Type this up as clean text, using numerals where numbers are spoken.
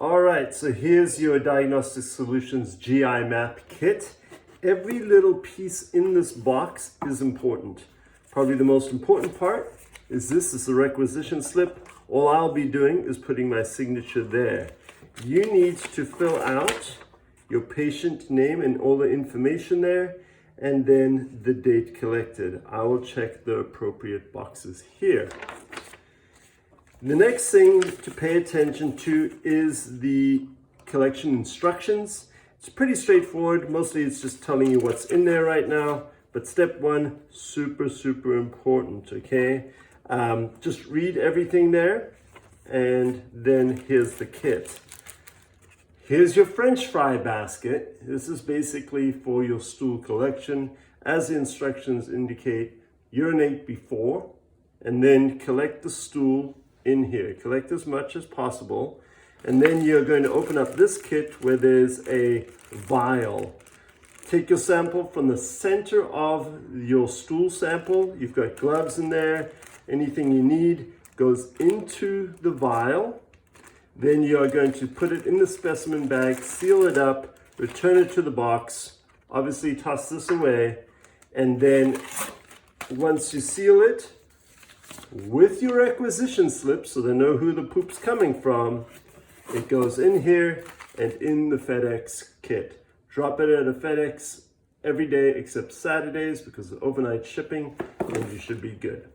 All right, so here's your Diagnostic Solutions GI Map kit. Every little piece in this box is important. Probably the most important part is this is the requisition slip. All I'll be doing is putting my signature there. You need to fill out your patient name and all the information there, and then the date collected. I will check the appropriate boxes here. The next thing to pay attention to is the collection instructions. It's pretty straightforward. Mostly it's just telling you what's in there right now. But step one, super important, okay? Just read everything there, and then here's the kit. Here's your French fry basket. This is basically for your stool collection. As the instructions indicate, urinate before, and then collect the stool in here. Collect as much as possible. And then you're going to open up this kit where there's a vial. Take your sample from the center of your stool sample. You've got gloves in there. Anything you need goes into the vial. Then you are going to put it in the specimen bag, seal it up, return it to the box. Obviously toss this away. And then once you seal it, with your requisition slip, so they know who the poop's coming from, it goes in here and in the FedEx kit. Drop it at a FedEx every day except Saturdays because of overnight shipping, and you should be good.